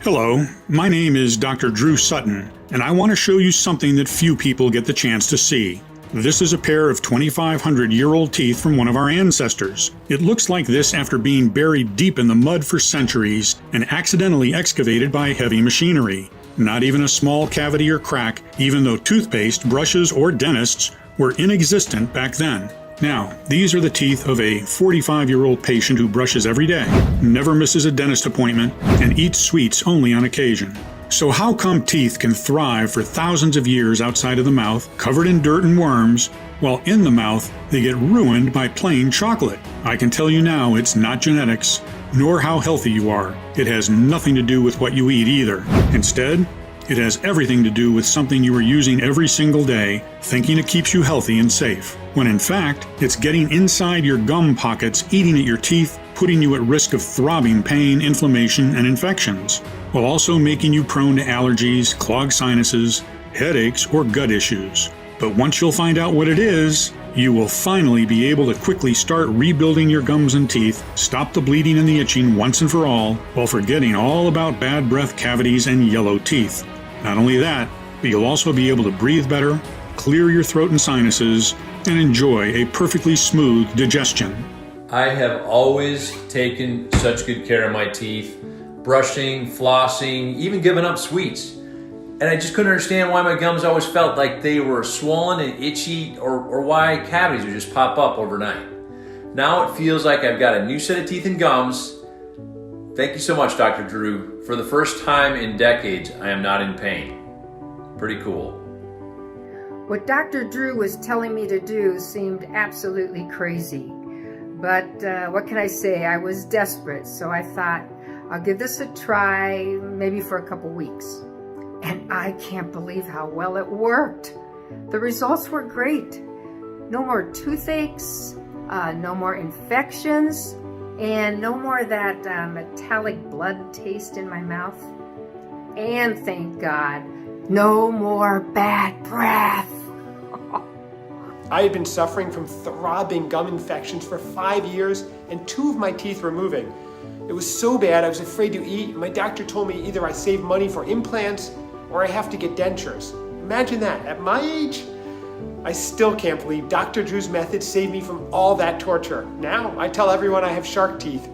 Hello, my name is Dr. Drew Sutton, and I want to show you something that few people get the chance to see. This is a pair of 2,500-year-old teeth from one of our ancestors. It looks like this after being buried deep in the mud for centuries and accidentally excavated by heavy machinery. Not even a small cavity or crack, even though toothpaste, brushes, or dentists were inexistent back then. Now, these are the teeth of a 45-year-old patient who brushes every day, never misses a dentist appointment, and eats sweets only on occasion. So how come teeth can thrive for thousands of years outside of the mouth, covered in dirt and worms, while in the mouth they get ruined by plain chocolate? I can tell you now it's not genetics, nor how healthy you are. It has nothing to do with what you eat either. Instead, it has everything to do with something you are using every single day, thinking it keeps you healthy and safe, when in fact, it's getting inside your gum pockets, eating at your teeth, putting you at risk of throbbing pain, inflammation, and infections, while also making you prone to allergies, clogged sinuses, headaches, or gut issues. But once you'll find out what it is, you will finally be able to quickly start rebuilding your gums and teeth, stop the bleeding and the itching once and for all, while forgetting all about bad breath cavities and yellow teeth. Not only that, but you'll also be able to breathe better, clear your throat and sinuses, and enjoy a perfectly smooth digestion. I have always taken such good care of my teeth, brushing, flossing, even giving up sweets. And I just couldn't understand why my gums always felt like they were swollen and itchy, or why cavities would just pop up overnight. Now it feels like I've got a new set of teeth and gums. Thank you so much, Dr. Drew. For the first time in decades, I am not in pain. Pretty cool. What Dr. Drew was telling me to do seemed absolutely crazy. But what can I say? I was desperate, so I thought, I'll give this a try, maybe for a couple weeks. And I can't believe how well it worked. The results were great. No more toothaches, no more infections, and no more of that metallic blood taste in my mouth. And thank God, no more bad breath. I had been suffering from throbbing gum infections for 5 years, and 2 of my teeth were moving. It was so bad I was afraid to eat. My doctor told me either I save money for implants or I have to get dentures. Imagine that, at my age? I still can't believe Dr. Drew's method saved me from all that torture. Now I tell everyone I have shark teeth.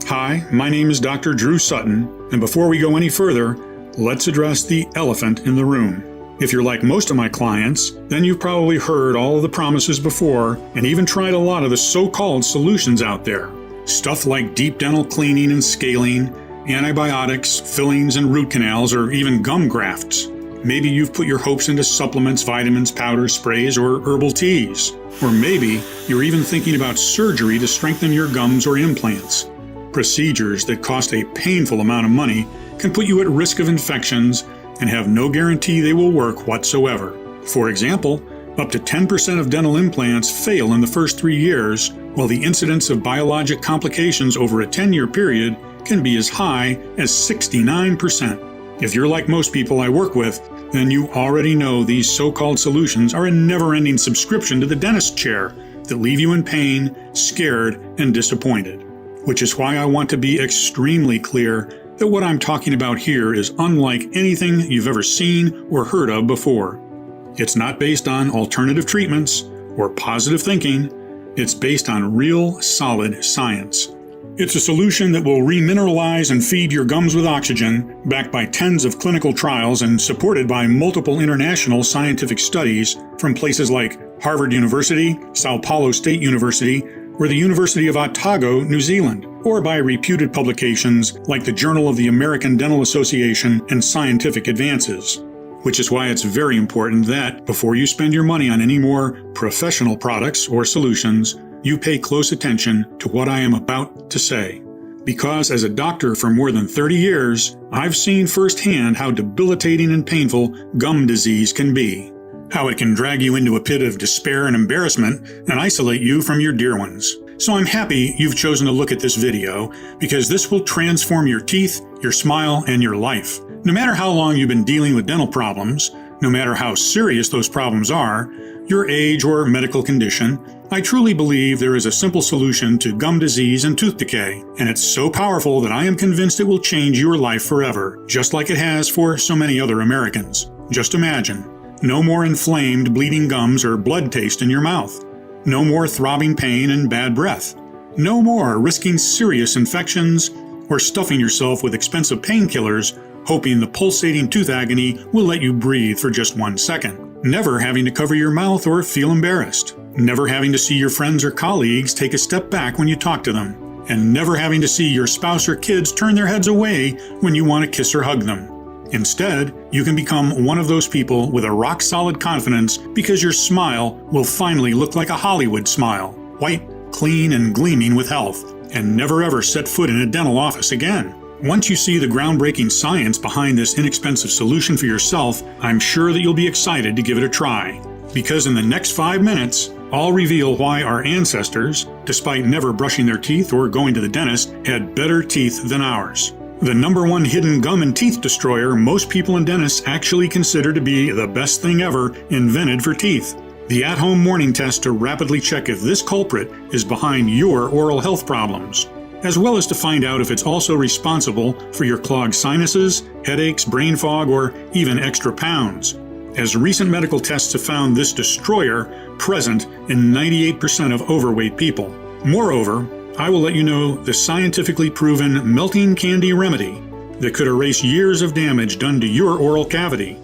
Hi, my name is Dr. Drew Sutton, and before we go any further, let's address the elephant in the room. If you're like most of my clients, then you've probably heard all of the promises before and even tried a lot of the so-called solutions out there. Stuff like deep dental cleaning and scaling, antibiotics, fillings and root canals, or even gum grafts. Maybe you've put your hopes into supplements, vitamins, powders, sprays, or herbal teas. Or maybe you're even thinking about surgery to strengthen your gums or implants. Procedures that cost a painful amount of money can put you at risk of infections and have no guarantee they will work whatsoever. For example, up to 10% of dental implants fail in the first 3 years, while the incidence of biologic complications over a 10-year period can be as high as 69%. If you're like most people I work with, then you already know these so-called solutions are a never-ending subscription to the dentist chair that leave you in pain, scared, and disappointed. Which is why I want to be extremely clear that what I'm talking about here is unlike anything you've ever seen or heard of before. It's not based on alternative treatments or positive thinking. It's based on real, solid science. It's a solution that will remineralize and feed your gums with oxygen, backed by tens of clinical trials and supported by multiple international scientific studies from places like Harvard University, Sao Paulo State University, or the University of Otago, New Zealand, or by reputed publications like the Journal of the American Dental Association and Scientific Advances. Which is why it's very important that, before you spend your money on any more professional products or solutions, you pay close attention to what I am about to say. Because as a doctor for more than 30 years, I've seen firsthand how debilitating and painful gum disease can be. How it can drag you into a pit of despair and embarrassment and isolate you from your dear ones. So I'm happy you've chosen to look at this video, because this will transform your teeth, your smile, and your life. No matter how long you've been dealing with dental problems, no matter how serious those problems are, your age, or medical condition, I truly believe there is a simple solution to gum disease and tooth decay, and it's so powerful that I am convinced it will change your life forever, just like it has for so many other Americans. Just imagine. No more inflamed, bleeding gums or blood taste in your mouth. No more throbbing pain and bad breath. No more risking serious infections or stuffing yourself with expensive painkillers, hoping the pulsating tooth agony will let you breathe for just 1 second. Never having to cover your mouth or feel embarrassed. Never having to see your friends or colleagues take a step back when you talk to them. And never having to see your spouse or kids turn their heads away when you want to kiss or hug them. Instead, you can become one of those people with a rock-solid confidence because your smile will finally look like a Hollywood smile. White, clean, and gleaming with health. And never ever set foot in a dental office again. Once you see the groundbreaking science behind this inexpensive solution for yourself, I'm sure that you'll be excited to give it a try. Because in the next 5 minutes, I'll reveal why our ancestors, despite never brushing their teeth or going to the dentist, had better teeth than ours. The #1 hidden gum and teeth destroyer most people and dentists actually consider to be the best thing ever invented for teeth. The at-home morning test to rapidly check if this culprit is behind your oral health problems, as well as to find out if it's also responsible for your clogged sinuses, headaches, brain fog, or even extra pounds. As recent medical tests have found this destroyer present in 98% of overweight people. Moreover, I will let you know the scientifically proven melting candy remedy that could erase years of damage done to your oral cavity.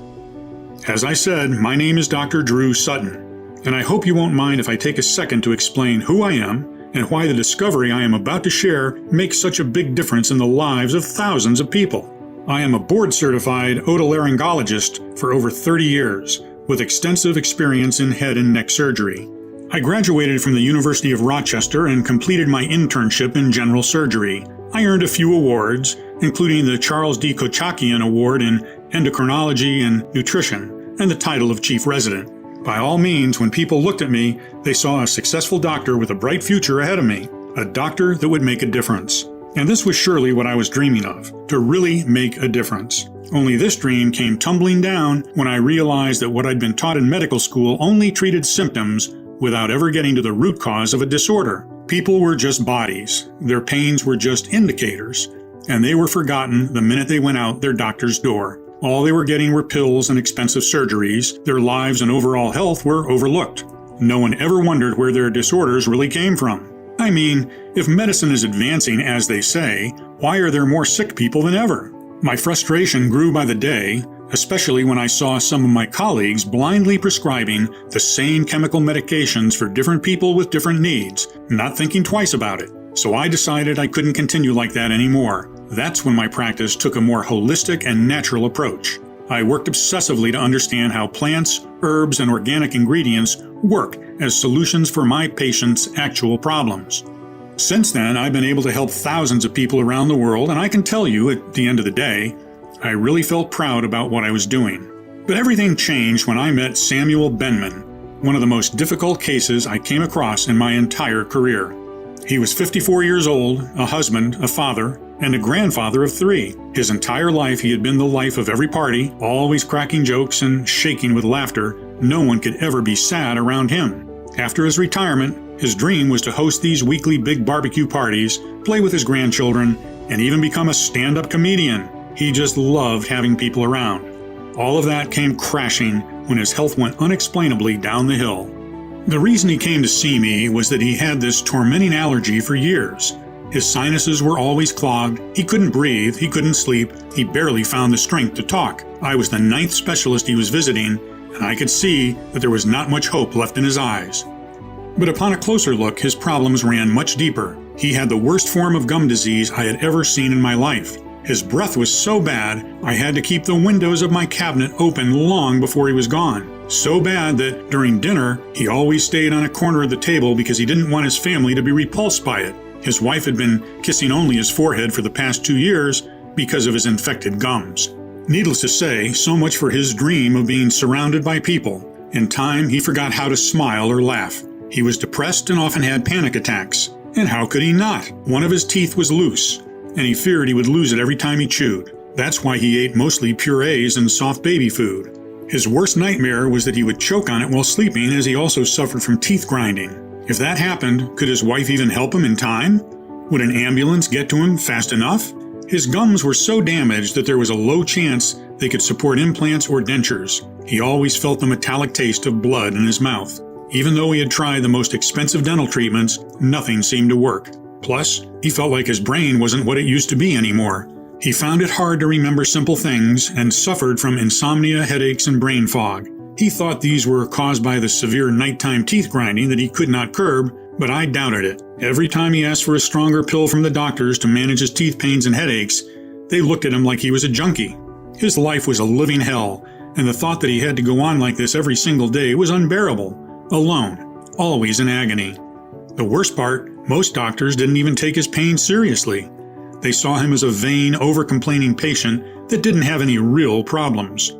As I said, my name is Dr. Drew Sutton, and I hope you won't mind if I take a second to explain who I am and why the discovery I am about to share makes such a big difference in the lives of thousands of people. I am a board-certified otolaryngologist for over 30 years, with extensive experience in head and neck surgery. I graduated from the University of Rochester and completed my internship in general surgery. I earned a few awards, including the Charles D. Kochakian Award in Endocrinology and Nutrition, and the title of Chief Resident. By all means, when people looked at me, they saw a successful doctor with a bright future ahead of me, a doctor that would make a difference. And this was surely what I was dreaming of, to really make a difference. Only this dream came tumbling down when I realized that what I'd been taught in medical school only treated symptoms without ever getting to the root cause of a disorder. People were just bodies, their pains were just indicators, and they were forgotten the minute they went out their doctor's door. All they were getting were pills and expensive surgeries. Their lives and overall health were overlooked. No one ever wondered where their disorders really came from. I mean, if medicine is advancing as they say, why are there more sick people than ever? My frustration grew by the day, especially when I saw some of my colleagues blindly prescribing the same chemical medications for different people with different needs, not thinking twice about it. So I decided I couldn't continue like that anymore. That's when my practice took a more holistic and natural approach. I worked obsessively to understand how plants, herbs, and organic ingredients work as solutions for my patients' actual problems. Since then, I've been able to help thousands of people around the world, and I can tell you, at the end of the day, I really felt proud about what I was doing. But everything changed when I met Samuel Benman, one of the most difficult cases I came across in my entire career. He was 54 years old, a husband, a father, and a grandfather of 3. His entire life he had been the life of every party, always cracking jokes and shaking with laughter. No one could ever be sad around him. After his retirement, his dream was to host these weekly big barbecue parties, play with his grandchildren, and even become a stand-up comedian. He just loved having people around. All of that came crashing when his health went unexplainably down the hill. The reason he came to see me was that he had this tormenting allergy for years. His sinuses were always clogged, he couldn't breathe, he couldn't sleep, he barely found the strength to talk. I was the 9th specialist he was visiting, and I could see that there was not much hope left in his eyes. But upon a closer look, his problems ran much deeper. He had the worst form of gum disease I had ever seen in my life. His breath was so bad, I had to keep the windows of my cabinet open long before he was gone. So bad that during dinner, he always stayed on a corner of the table because he didn't want his family to be repulsed by it. His wife had been kissing only his forehead for the past 2 years because of his infected gums. Needless to say, so much for his dream of being surrounded by people. In time, he forgot how to smile or laugh. He was depressed and often had panic attacks. And how could he not? One of his teeth was loose, and he feared he would lose it every time he chewed. That's why he ate mostly purees and soft baby food. His worst nightmare was that he would choke on it while sleeping, as he also suffered from teeth grinding. If that happened, could his wife even help him in time? Would an ambulance get to him fast enough? His gums were so damaged that there was a low chance they could support implants or dentures. He always felt the metallic taste of blood in his mouth. Even though he had tried the most expensive dental treatments, nothing seemed to work. Plus, he felt like his brain wasn't what it used to be anymore. He found it hard to remember simple things and suffered from insomnia, headaches, and brain fog. He thought these were caused by the severe nighttime teeth grinding that he could not curb, but I doubted it. Every time he asked for a stronger pill from the doctors to manage his teeth pains and headaches, they looked at him like he was a junkie. His life was a living hell, and the thought that he had to go on like this every single day was unbearable. Alone, always in agony. The worst part, most doctors didn't even take his pain seriously. They saw him as a vain, over-complaining patient that didn't have any real problems.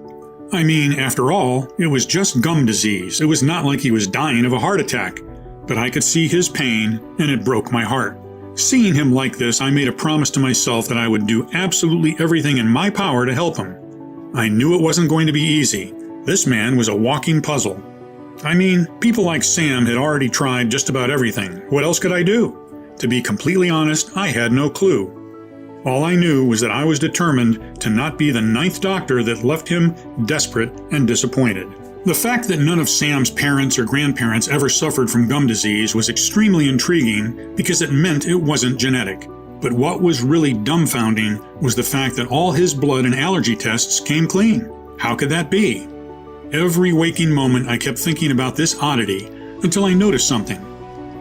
I mean, after all, it was just gum disease. It was not like he was dying of a heart attack. But I could see his pain, and it broke my heart. Seeing him like this, I made a promise to myself that I would do absolutely everything in my power to help him. I knew it wasn't going to be easy. This man was a walking puzzle. I mean, people like Sam had already tried just about everything. What else could I do? To be completely honest, I had no clue. All I knew was that I was determined to not be the 9th doctor that left him desperate and disappointed. The fact that none of Sam's parents or grandparents ever suffered from gum disease was extremely intriguing because it meant it wasn't genetic. But what was really dumbfounding was the fact that all his blood and allergy tests came clean. How could that be? Every waking moment I kept thinking about this oddity until I noticed something.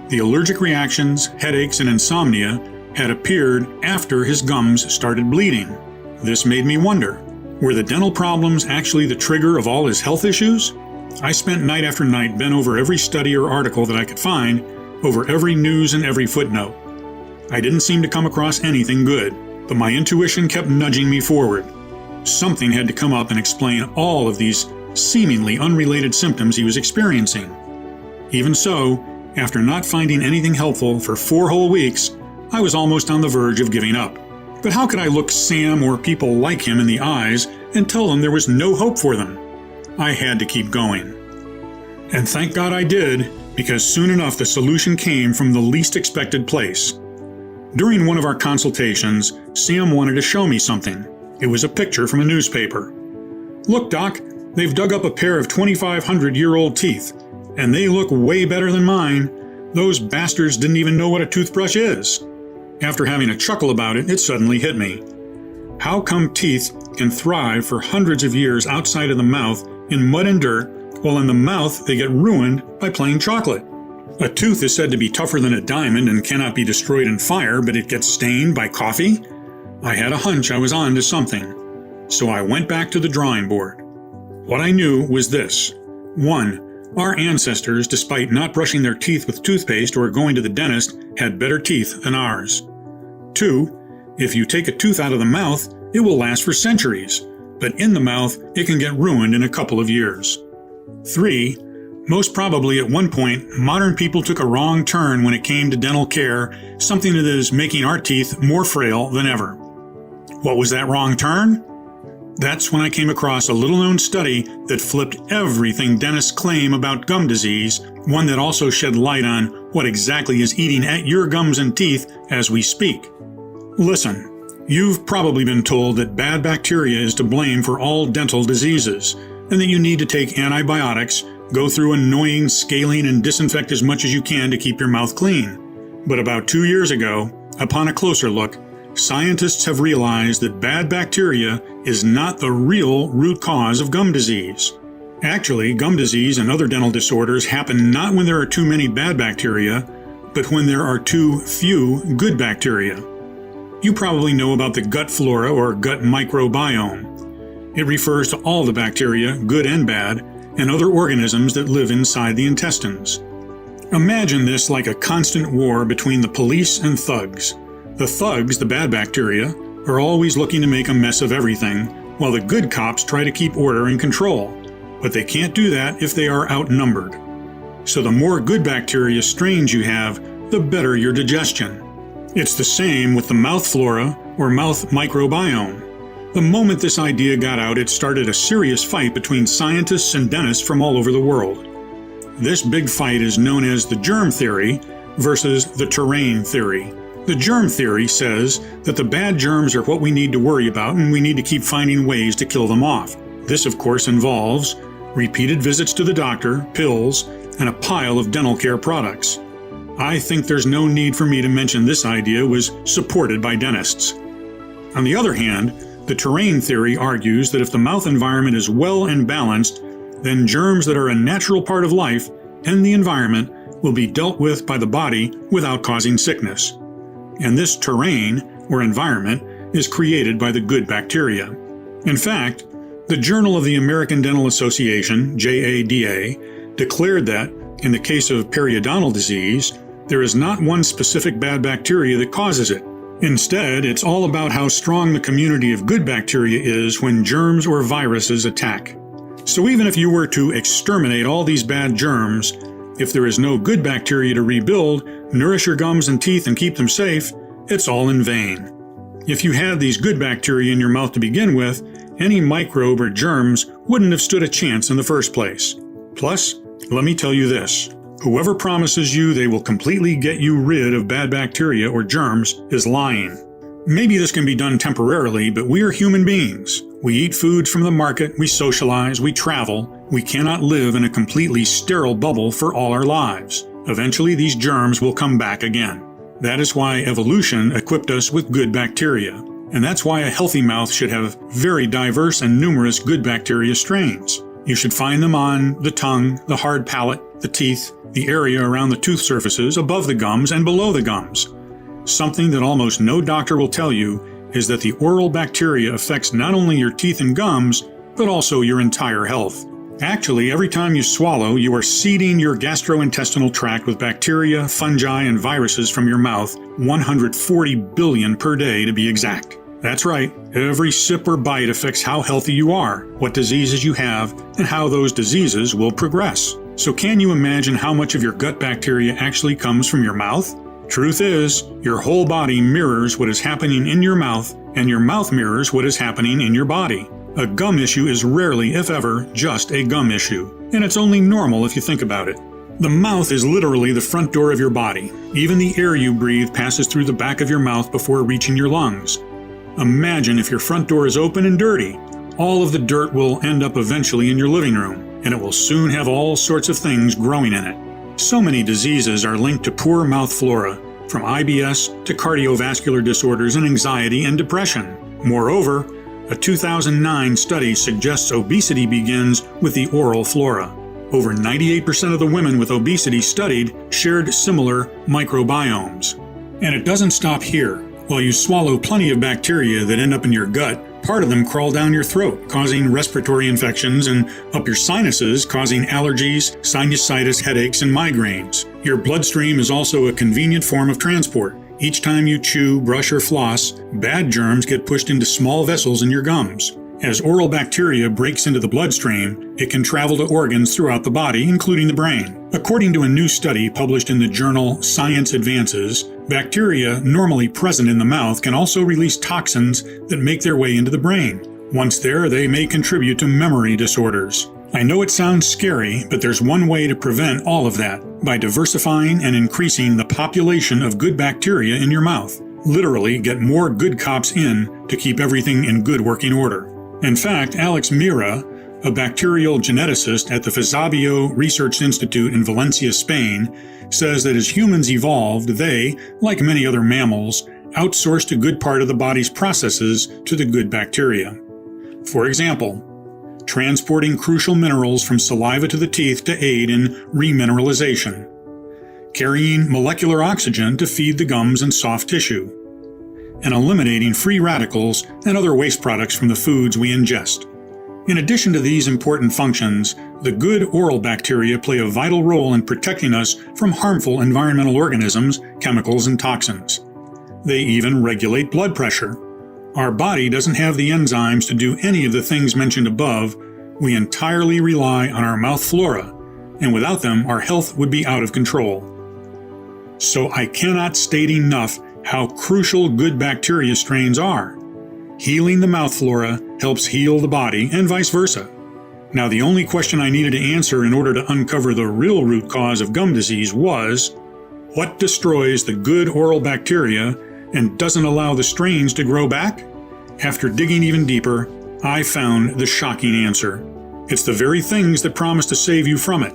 The allergic reactions, headaches, and insomnia had appeared after his gums started bleeding. This made me wonder, were the dental problems actually the trigger of all his health issues? I spent night after night bent over every study or article that I could find, over every news and every footnote. I didn't seem to come across anything good, but my intuition kept nudging me forward. Something had to come up and explain all of these seemingly unrelated symptoms he was experiencing. Even so, after not finding anything helpful for 4 whole weeks, I was almost on the verge of giving up. But how could I look Sam or people like him in the eyes and tell them there was no hope for them? I had to keep going. And thank God I did, because soon enough the solution came from the least expected place. During one of our consultations, Sam wanted to show me something. It was a picture from a newspaper. "Look, Doc, they've dug up a pair of 2,500-year-old teeth, and they look way better than mine. Those bastards didn't even know what a toothbrush is." After having a chuckle about it, it suddenly hit me. How come teeth can thrive for hundreds of years outside of the mouth in mud and dirt, while in the mouth they get ruined by plain chocolate? A tooth is said to be tougher than a diamond and cannot be destroyed in fire, but it gets stained by coffee? I had a hunch I was on to something, so I went back to the drawing board. What I knew was this. 1. Our ancestors, despite not brushing their teeth with toothpaste or going to the dentist, had better teeth than ours. 2. If you take a tooth out of the mouth, it will last for centuries, but in the mouth, it can get ruined in a couple of years. 3. Most probably at one point, modern people took a wrong turn when it came to dental care, something that is making our teeth more frail than ever. What was that wrong turn? That's when I came across a little-known study that flipped everything dentists claim about gum disease, one that also shed light on what exactly is eating at your gums and teeth as we speak. Listen, you've probably been told that bad bacteria is to blame for all dental diseases, and that you need to take antibiotics, go through annoying scaling, and disinfect as much as you can to keep your mouth clean. But about 2 years ago, upon a closer look, scientists have realized that bad bacteria is not the real root cause of gum disease. Actually, gum disease and other dental disorders happen not when there are too many bad bacteria, but when there are too few good bacteria. You probably know about the gut flora or gut microbiome. It refers to all the bacteria, good and bad, and other organisms that live inside the intestines. Imagine this like a constant war between the police and thugs. The thugs, the bad bacteria, are always looking to make a mess of everything, while the good cops try to keep order and control. But they can't do that if they are outnumbered. So the more good bacteria strains you have, the better your digestion. It's the same with the mouth flora or mouth microbiome. The moment this idea got out, it started a serious fight between scientists and dentists from all over the world. This big fight is known as the germ theory versus the terrain theory. The germ theory says that the bad germs are what we need to worry about and we need to keep finding ways to kill them off. This, of course, involves repeated visits to the doctor, pills, and a pile of dental care products. I think there's no need for me to mention this idea was supported by dentists. On the other hand, the terrain theory argues that if the mouth environment is well and balanced, then germs that are a natural part of life and the environment will be dealt with by the body without causing sickness. And this terrain, or environment, is created by the good bacteria. In fact, the Journal of the American Dental Association, JADA, declared that, in the case of periodontal disease, there is not one specific bad bacteria that causes it. Instead, it's all about how strong the community of good bacteria is when germs or viruses attack. So even if you were to exterminate all these bad germs, if there is no good bacteria to rebuild, nourish your gums and teeth and keep them safe, it's all in vain. If you had these good bacteria in your mouth to begin with, any microbe or germs wouldn't have stood a chance in the first place. Plus, let me tell you this. Whoever promises you they will completely get you rid of bad bacteria or germs is lying. Maybe this can be done temporarily, but we are human beings. We eat foods from the market, we socialize, we travel. We cannot live in a completely sterile bubble for all our lives. Eventually, these germs will come back again. That is why evolution equipped us with good bacteria. And that's why a healthy mouth should have very diverse and numerous good bacteria strains. You should find them on the tongue, the hard palate, the teeth, the area around the tooth surfaces, above the gums, and below the gums. Something that almost no doctor will tell you is that the oral bacteria affects not only your teeth and gums, but also your entire health. Actually, every time you swallow, you are seeding your gastrointestinal tract with bacteria, fungi, and viruses from your mouth, 140 billion per day to be exact. That's right, every sip or bite affects how healthy you are, what diseases you have, and how those diseases will progress. So can you imagine how much of your gut bacteria actually comes from your mouth? Truth is, your whole body mirrors what is happening in your mouth, and your mouth mirrors what is happening in your body. A gum issue is rarely, if ever, just a gum issue, and it's only normal if you think about it. The mouth is literally the front door of your body. Even the air you breathe passes through the back of your mouth before reaching your lungs. Imagine if your front door is open and dirty. All of the dirt will end up eventually in your living room, and it will soon have all sorts of things growing in it. So many diseases are linked to poor mouth flora, from IBS to cardiovascular disorders and anxiety and depression. Moreover, a 2009 study suggests obesity begins with the oral flora. Over 98% of the women with obesity studied shared similar microbiomes. And it doesn't stop here. While you swallow plenty of bacteria that end up in your gut, part of them crawl down your throat, causing respiratory infections, and up your sinuses, causing allergies, sinusitis, headaches, and migraines. Your bloodstream is also a convenient form of transport. Each time you chew, brush, or floss, bad germs get pushed into small vessels in your gums. As oral bacteria breaks into the bloodstream, it can travel to organs throughout the body, including the brain. According to a new study published in the journal Science Advances, bacteria normally present in the mouth can also release toxins that make their way into the brain. Once there, they may contribute to memory disorders. I know it sounds scary, but there's one way to prevent all of that, by diversifying and increasing the population of good bacteria in your mouth. Literally, get more good cops in to keep everything in good working order. In fact, Alex Mira, a bacterial geneticist at the Fizabio Research Institute in Valencia, Spain, says that as humans evolved, they, like many other mammals, outsourced a good part of the body's processes to the good bacteria. For example, transporting crucial minerals from saliva to the teeth to aid in remineralization, carrying molecular oxygen to feed the gums and soft tissue, and eliminating free radicals and other waste products from the foods we ingest. In addition to these important functions, the good oral bacteria play a vital role in protecting us from harmful environmental organisms, chemicals, and toxins. They even regulate blood pressure. Our body doesn't have the enzymes to do any of the things mentioned above. We entirely rely on our mouth flora, and without them, our health would be out of control. So I cannot state enough how crucial good bacteria strains are. Healing the mouth flora helps heal the body, and vice versa. Now, the only question I needed to answer in order to uncover the real root cause of gum disease was, what destroys the good oral bacteria and doesn't allow the strains to grow back? After digging even deeper, I found the shocking answer. It's the very things that promise to save you from it.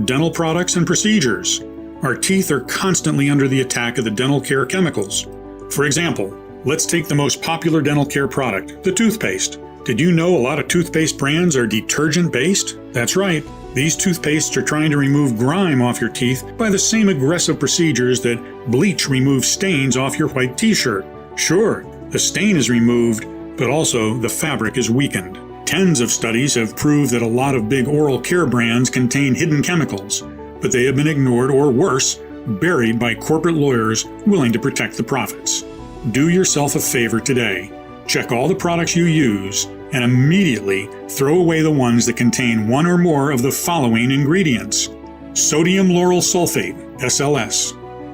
Dental products and procedures. Our teeth are constantly under the attack of the dental care chemicals. For example, let's take the most popular dental care product, the toothpaste. Did you know a lot of toothpaste brands are detergent-based? That's right. These toothpastes are trying to remove grime off your teeth by the same aggressive procedures that bleach removes stains off your white t-shirt. Sure, the stain is removed, but also the fabric is weakened. Tens of studies have proved that a lot of big oral care brands contain hidden chemicals, but they have been ignored or worse, buried by corporate lawyers willing to protect the profits. Do yourself a favor today. Check all the products you use and immediately throw away the ones that contain one or more of the following ingredients: sodium lauryl sulfate, SLS,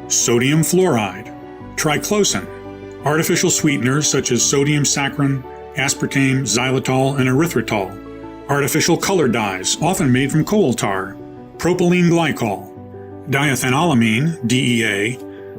sodium fluoride, triclosan, artificial sweeteners such as sodium saccharin, aspartame, xylitol, and erythritol, artificial color dyes often made from coal tar, propylene glycol, diethanolamine, DEA,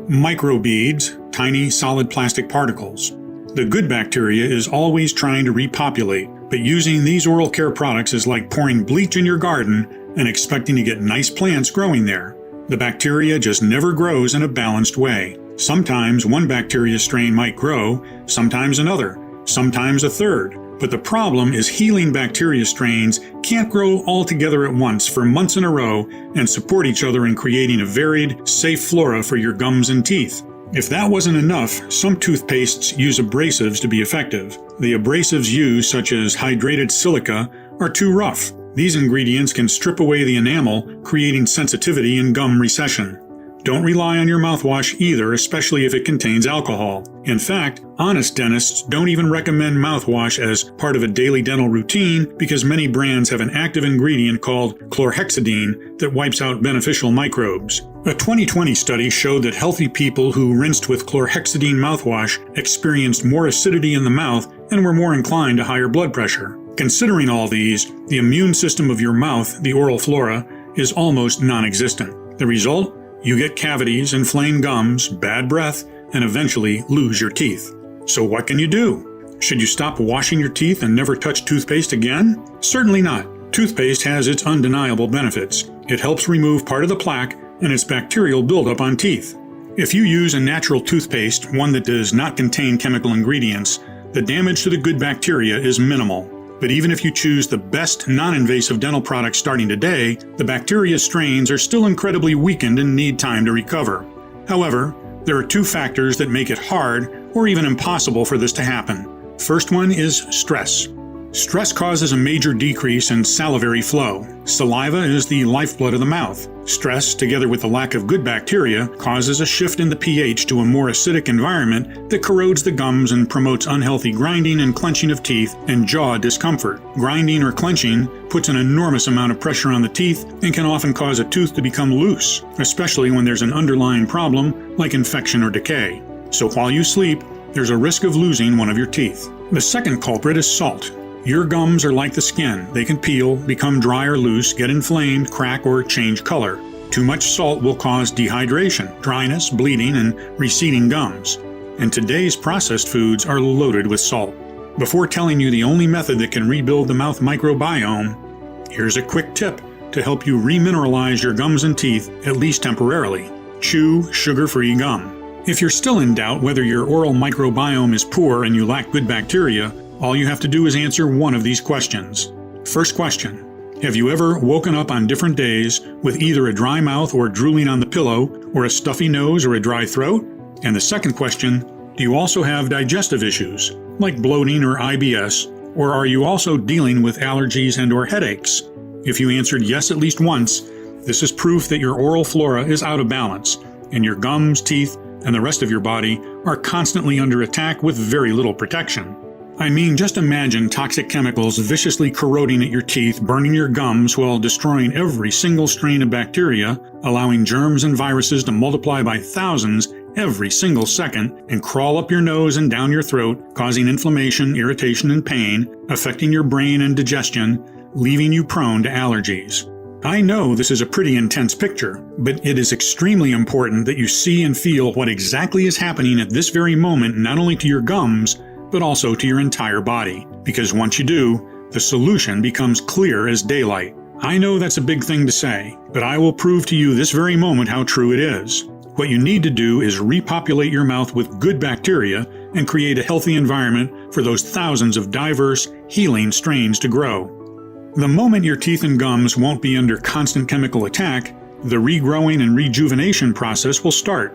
microbeads, tiny solid plastic particles. The good bacteria is always trying to repopulate, but using these oral care products is like pouring bleach in your garden and expecting to get nice plants growing there. The bacteria just never grows in a balanced way. Sometimes one bacteria strain might grow, sometimes another, sometimes a third. But the problem is healing bacteria strains can't grow all together at once for months in a row and support each other in creating a varied, safe flora for your gums and teeth. If that wasn't enough, some toothpastes use abrasives to be effective. The abrasives used, such as hydrated silica, are too rough. These ingredients can strip away the enamel, creating sensitivity and gum recession. Don't rely on your mouthwash either, especially if it contains alcohol. In fact, honest dentists don't even recommend mouthwash as part of a daily dental routine because many brands have an active ingredient called chlorhexidine that wipes out beneficial microbes. A 2020 study showed that healthy people who rinsed with chlorhexidine mouthwash experienced more acidity in the mouth and were more inclined to higher blood pressure. Considering all these, the immune system of your mouth, the oral flora, is almost non-existent. The result? You get cavities, inflamed gums, bad breath, and eventually lose your teeth. So what can you do? Should you stop washing your teeth and never touch toothpaste again? Certainly not. Toothpaste has its undeniable benefits. It helps remove part of the plaque and its bacterial buildup on teeth. If you use a natural toothpaste, one that does not contain chemical ingredients, the damage to the good bacteria is minimal. But even if you choose the best non-invasive dental products starting today, the bacteria strains are still incredibly weakened and need time to recover. However, there are two factors that make it hard or even impossible for this to happen. First one is stress. Stress causes a major decrease in salivary flow. Saliva is the lifeblood of the mouth. Stress, together with the lack of good bacteria, causes a shift in the pH to a more acidic environment that corrodes the gums and promotes unhealthy grinding and clenching of teeth and jaw discomfort. Grinding or clenching puts an enormous amount of pressure on the teeth and can often cause a tooth to become loose, especially when there's an underlying problem like infection or decay. So while you sleep, there's a risk of losing one of your teeth. The second culprit is salt. Your gums are like the skin. They can peel, become dry or loose, get inflamed, crack, or change color. Too much salt will cause dehydration, dryness, bleeding, and receding gums. And today's processed foods are loaded with salt. Before telling you the only method that can rebuild the mouth microbiome, here's a quick tip to help you remineralize your gums and teeth, at least temporarily. Chew sugar-free gum. If you're still in doubt whether your oral microbiome is poor and you lack good bacteria, all you have to do is answer one of these questions. First question: have you ever woken up on different days with either a dry mouth or drooling on the pillow, or a stuffy nose or a dry throat? And the second question: do you also have digestive issues, like bloating or IBS, or are you also dealing with allergies and or headaches? If you answered yes at least once, this is proof that your oral flora is out of balance, and your gums, teeth, and the rest of your body are constantly under attack with very little protection. I mean, just imagine toxic chemicals viciously corroding at your teeth, burning your gums while destroying every single strain of bacteria, allowing germs and viruses to multiply by thousands every single second and crawl up your nose and down your throat, causing inflammation, irritation, and pain, affecting your brain and digestion, leaving you prone to allergies. I know this is a pretty intense picture, but it is extremely important that you see and feel what exactly is happening at this very moment, not only to your gums, but also to your entire body. Because once you do, the solution becomes clear as daylight. I know that's a big thing to say, but I will prove to you this very moment how true it is. What you need to do is repopulate your mouth with good bacteria and create a healthy environment for those thousands of diverse, healing strains to grow. The moment your teeth and gums won't be under constant chemical attack, the regrowing and rejuvenation process will start.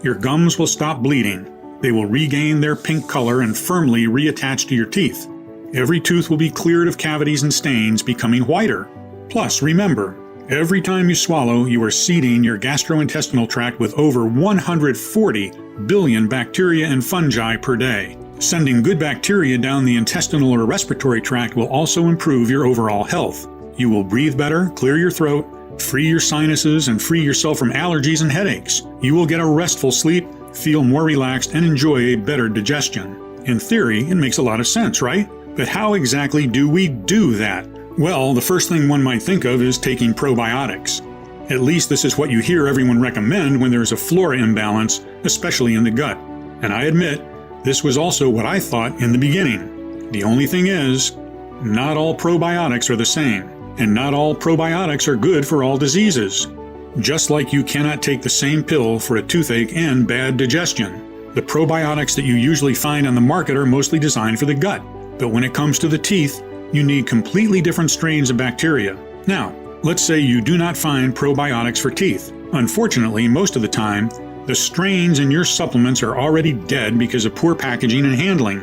Your gums will stop bleeding. They will regain their pink color and firmly reattach to your teeth. Every tooth will be cleared of cavities and stains, becoming whiter. Plus, remember, every time you swallow, you are seeding your gastrointestinal tract with over 140 billion bacteria and fungi per day. Sending good bacteria down the intestinal or respiratory tract will also improve your overall health. You will breathe better, clear your throat, free your sinuses, and free yourself from allergies and headaches. You will get a restful sleep, feel more relaxed, and enjoy a better digestion. In theory, it makes a lot of sense, right? But how exactly do we do that? Well, the first thing one might think of is taking probiotics. At least this is what you hear everyone recommend when there is a flora imbalance, especially in the gut. And I admit, this was also what I thought in the beginning. The only thing is, not all probiotics are the same, and not all probiotics are good for all diseases. Just like you cannot take the same pill for a toothache and bad digestion. The probiotics that you usually find on the market are mostly designed for the gut. But when it comes to the teeth, you need completely different strains of bacteria. Now, let's say you do not find probiotics for teeth. Unfortunately, most of the time, the strains in your supplements are already dead because of poor packaging and handling,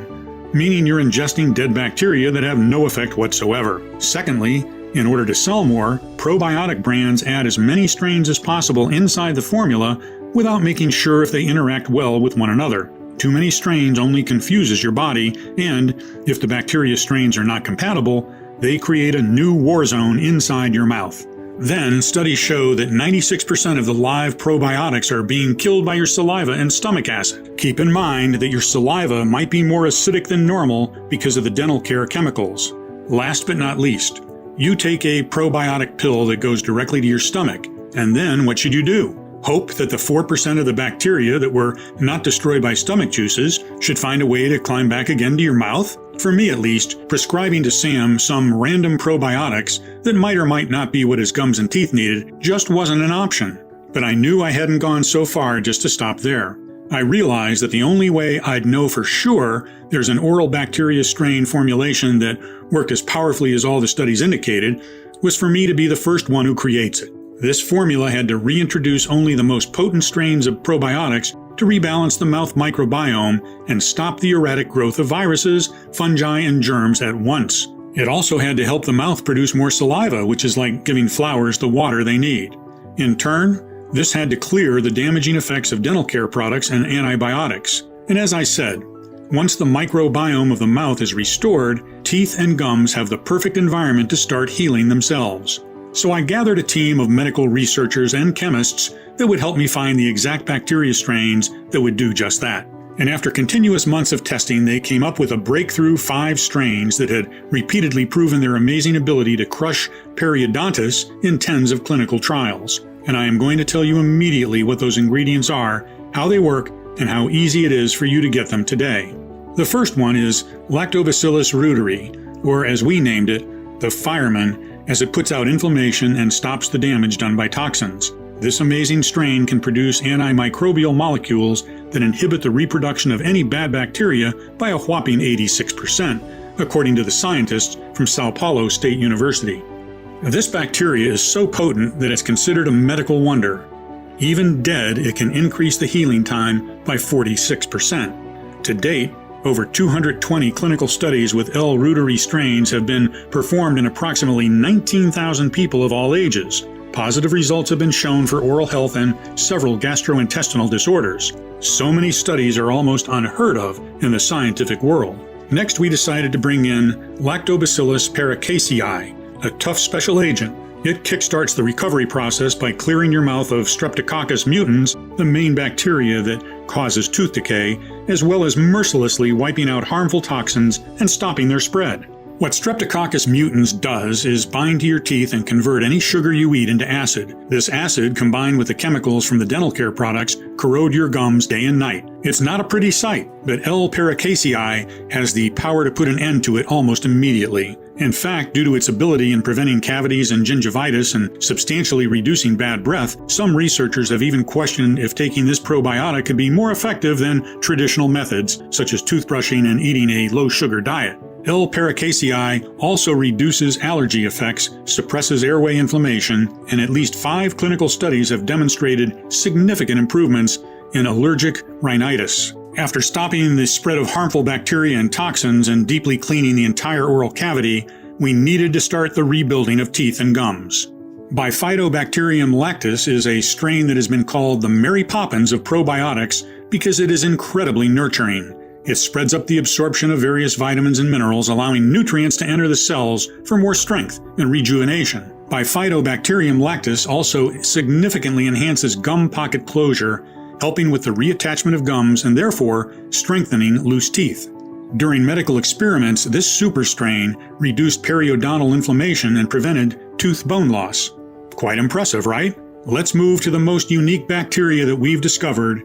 meaning you're ingesting dead bacteria that have no effect whatsoever. Secondly, in order to sell more, probiotic brands add as many strains as possible inside the formula without making sure if they interact well with one another. Too many strains only confuses your body, and if the bacteria strains are not compatible, they create a new war zone inside your mouth. Then, studies show that 96% of the live probiotics are being killed by your saliva and stomach acid. Keep in mind that your saliva might be more acidic than normal because of the dental care chemicals. Last but not least, you take a probiotic pill that goes directly to your stomach, and then what should you do? Hope that the 4% of the bacteria that were not destroyed by stomach juices should find a way to climb back again to your mouth? For me at least, prescribing to Sam some random probiotics that might or might not be what his gums and teeth needed just wasn't an option. But I knew I hadn't gone so far just to stop there. I realized that the only way I'd know for sure there's an oral bacteria strain formulation that worked as powerfully as all the studies indicated was for me to be the first one who creates it. This formula had to reintroduce only the most potent strains of probiotics to rebalance the mouth microbiome and stop the erratic growth of viruses, fungi, and germs at once. It also had to help the mouth produce more saliva, which is like giving flowers the water they need. In turn, this had to clear the damaging effects of dental care products and antibiotics. And as I said, once the microbiome of the mouth is restored, teeth and gums have the perfect environment to start healing themselves. So I gathered a team of medical researchers and chemists that would help me find the exact bacteria strains that would do just that. And after continuous months of testing, they came up with a breakthrough 5 strains that had repeatedly proven their amazing ability to crush periodontitis in tens of clinical trials. And I am going to tell you immediately what those ingredients are, how they work, and how easy it is for you to get them today. The first one is Lactobacillus reuteri, or as we named it, the fireman, as it puts out inflammation and stops the damage done by toxins. This amazing strain can produce antimicrobial molecules that inhibit the reproduction of any bad bacteria by a whopping 86%, according to the scientists from Sao Paulo State University. This bacteria is so potent that it's considered a medical wonder. Even dead, it can increase the healing time by 46%. To date, over 220 clinical studies with L. reuteri strains have been performed in approximately 19,000 people of all ages. Positive results have been shown for oral health and several gastrointestinal disorders. So many studies are almost unheard of in the scientific world. Next, we decided to bring in Lactobacillus paracasei, a tough special agent. It kickstarts the recovery process by clearing your mouth of Streptococcus mutans, the main bacteria that causes tooth decay, as well as mercilessly wiping out harmful toxins and stopping their spread. What Streptococcus mutans does is bind to your teeth and convert any sugar you eat into acid. This acid, combined with the chemicals from the dental care products, corrode your gums day and night. It's not a pretty sight, but L. paracasei has the power to put an end to it almost immediately. In fact, due to its ability in preventing cavities and gingivitis and substantially reducing bad breath, some researchers have even questioned if taking this probiotic could be more effective than traditional methods, such as toothbrushing and eating a low-sugar diet. L. paracasei also reduces allergy effects, suppresses airway inflammation, and at least 5 clinical studies have demonstrated significant improvements in allergic rhinitis. After stopping the spread of harmful bacteria and toxins and deeply cleaning the entire oral cavity, we needed to start the rebuilding of teeth and gums. Bifidobacterium lactis is a strain that has been called the Mary Poppins of probiotics because it is incredibly nurturing. It spreads up the absorption of various vitamins and minerals, allowing nutrients to enter the cells for more strength and rejuvenation. Bifidobacterium lactis also significantly enhances gum pocket closure, helping with the reattachment of gums and therefore strengthening loose teeth. During medical experiments, this super strain reduced periodontal inflammation and prevented tooth bone loss. Quite impressive, right? Let's move to the most unique bacteria that we've discovered,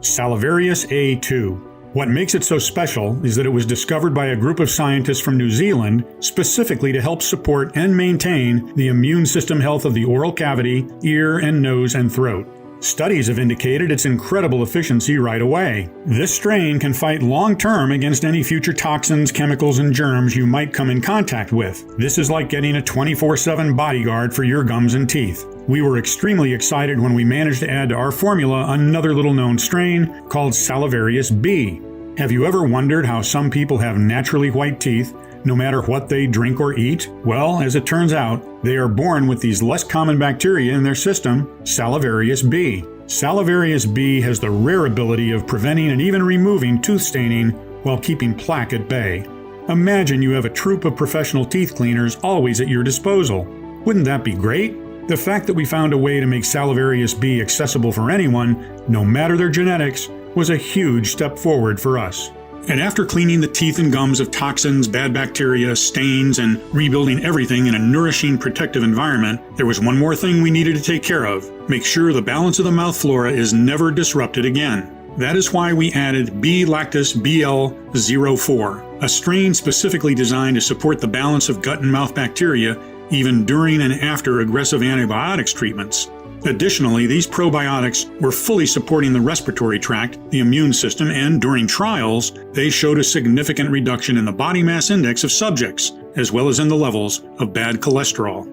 Salivarius A2. What makes it so special is that it was discovered by a group of scientists from New Zealand specifically to help support and maintain the immune system health of the oral cavity, ear and nose and throat. Studies have indicated its incredible efficiency right away. This strain can fight long-term against any future toxins, chemicals, and germs you might come in contact with. This is like getting a 24/7 bodyguard for your gums and teeth. We were extremely excited when we managed to add to our formula another little-known strain called Salivarius B. Have you ever wondered how some people have naturally white teeth, no matter what they drink or eat? Well, as it turns out, they are born with these less common bacteria in their system, Salivarius B. Salivarius B has the rare ability of preventing and even removing tooth staining while keeping plaque at bay. Imagine you have a troupe of professional teeth cleaners always at your disposal. Wouldn't that be great? The fact that we found a way to make Salivarius B accessible for anyone, no matter their genetics, was a huge step forward for us. And after cleaning the teeth and gums of toxins, bad bacteria, stains, and rebuilding everything in a nourishing, protective environment, there was one more thing we needed to take care of. Make sure the balance of the mouth flora is never disrupted again. That is why we added B-Lactis BL04, a strain specifically designed to support the balance of gut and mouth bacteria even during and after aggressive antibiotics treatments. Additionally, these probiotics were fully supporting the respiratory tract, the immune system, and during trials, they showed a significant reduction in the body mass index of subjects, as well as in the levels of bad cholesterol.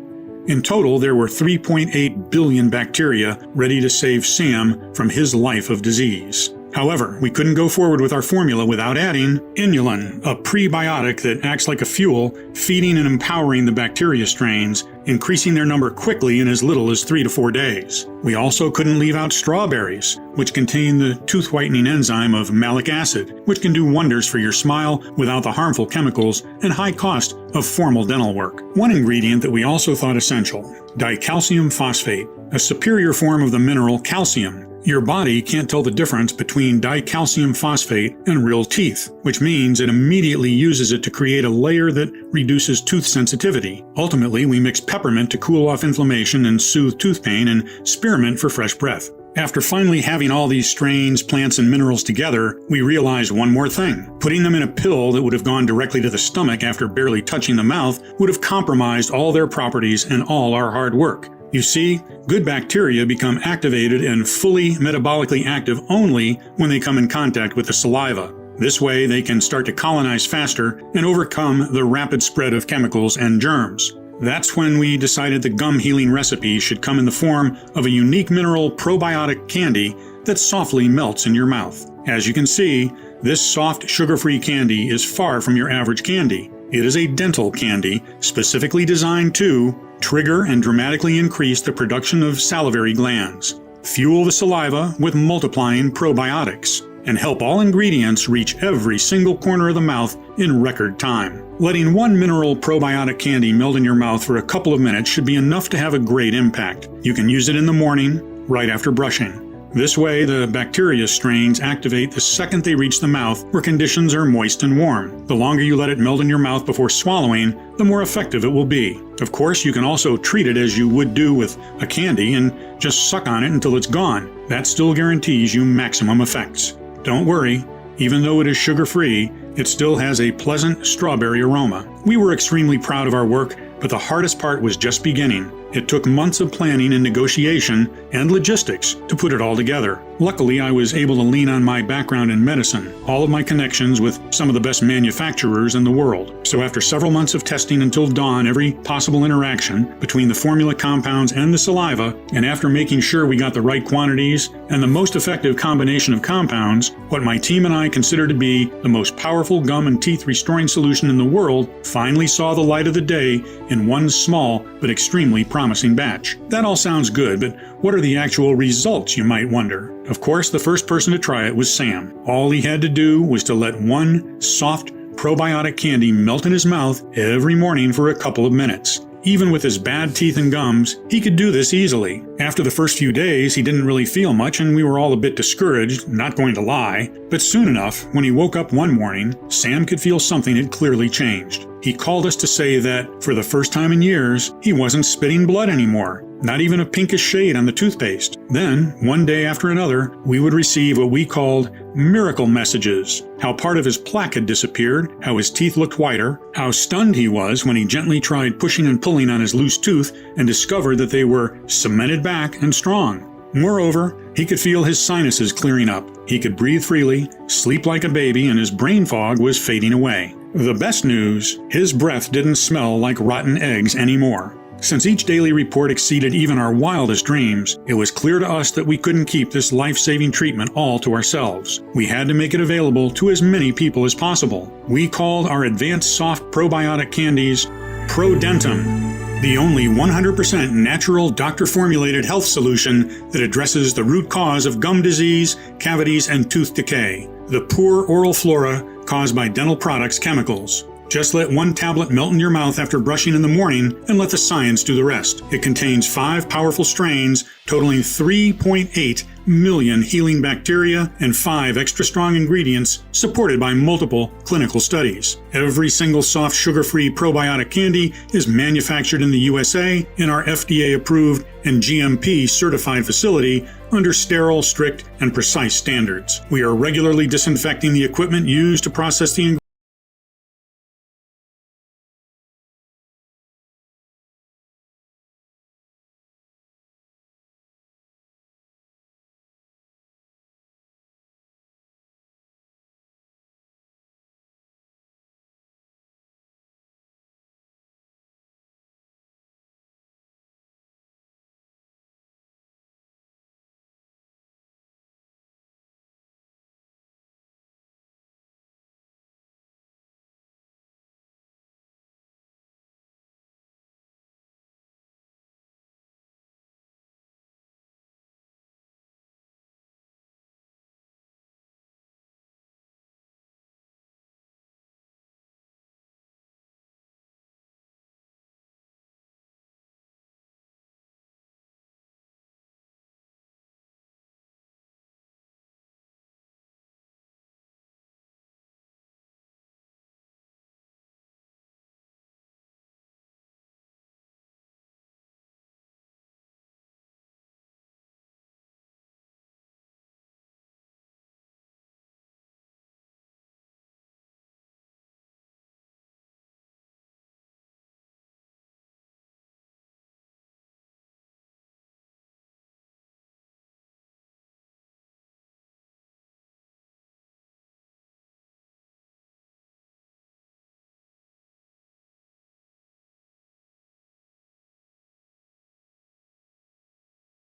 In total, there were 3.8 billion bacteria ready to save Sam from his life of disease. However, we couldn't go forward with our formula without adding inulin, a prebiotic that acts like a fuel, feeding and empowering the bacteria strains, increasing their number quickly in as little as 3 to 4 days. We also couldn't leave out strawberries, which contain the tooth whitening enzyme of malic acid, which can do wonders for your smile without the harmful chemicals and high cost of formal dental work. One ingredient that we also thought essential, dicalcium phosphate, a superior form of the mineral calcium. Your body can't tell the difference between dicalcium phosphate and real teeth, which means it immediately uses it to create a layer that reduces tooth sensitivity. Ultimately, we mix peppermint to cool off inflammation and soothe tooth pain, and spearmint for fresh breath. After finally having all these strains, plants, and minerals together, we realized one more thing. Putting them in a pill that would have gone directly to the stomach after barely touching the mouth would have compromised all their properties and all our hard work. You see, good bacteria become activated and fully metabolically active only when they come in contact with the saliva. This way, they can start to colonize faster and overcome the rapid spread of chemicals and germs. That's when we decided the gum healing recipe should come in the form of a unique mineral probiotic candy that softly melts in your mouth. As you can see, this soft, sugar-free candy is far from your average candy. It is a dental candy specifically designed to trigger and dramatically increase the production of salivary glands, fuel the saliva with multiplying probiotics, and help all ingredients reach every single corner of the mouth in record time. Letting one mineral probiotic candy melt in your mouth for a couple of minutes should be enough to have a great impact. You can use it in the morning, right after brushing. This way, the bacteria strains activate the second they reach the mouth where conditions are moist and warm. The longer you let it melt in your mouth before swallowing, the more effective it will be. Of course, you can also treat it as you would do with a candy and just suck on it until it's gone. That still guarantees you maximum effects. Don't worry, even though it is sugar-free, it still has a pleasant strawberry aroma. We were extremely proud of our work, but the hardest part was just beginning. It took months of planning and negotiation and logistics to put it all together. Luckily, I was able to lean on my background in medicine, all of my connections with some of the best manufacturers in the world. So after several months of testing until dawn every possible interaction between the formula compounds and the saliva, and after making sure we got the right quantities and the most effective combination of compounds, what my team and I consider to be the most powerful gum and teeth restoring solution in the world finally saw the light of the day in one small but extremely promising batch. That all sounds good, but what are the actual results, you might wonder? Of course, the first person to try it was Sam. All he had to do was to let one soft probiotic candy melt in his mouth every morning for a couple of minutes. Even with his bad teeth and gums, he could do this easily. After the first few days, he didn't really feel much and we were all a bit discouraged, not going to lie. But soon enough, when he woke up one morning, Sam could feel something had clearly changed. He called us to say that, for the first time in years, he wasn't spitting blood anymore, not even a pinkish shade on the toothpaste. Then, one day after another, we would receive what we called miracle messages. How part of his plaque had disappeared, how his teeth looked whiter, how stunned he was when he gently tried pushing and pulling on his loose tooth and discovered that they were cemented back and strong. Moreover, he could feel his sinuses clearing up. He could breathe freely, sleep like a baby, and his brain fog was fading away. The best news, his breath didn't smell like rotten eggs anymore. Since each daily report exceeded even our wildest dreams, it was clear to us that we couldn't keep this life-saving treatment all to ourselves. We had to make it available to as many people as possible. We called our advanced soft probiotic candies ProDentim, the only 100% natural doctor-formulated health solution that addresses the root cause of gum disease, cavities, and tooth decay, the poor oral flora caused by dental products chemicals. Just let one tablet melt in your mouth after brushing in the morning and let the science do the rest. It contains 5 powerful strains totaling 3.8 million healing bacteria and 5 extra strong ingredients supported by multiple clinical studies. Every single soft sugar-free probiotic candy is manufactured in the USA in our FDA-approved and GMP certified facility under sterile, strict, and precise standards. We are regularly disinfecting the equipment used to process the ingredients.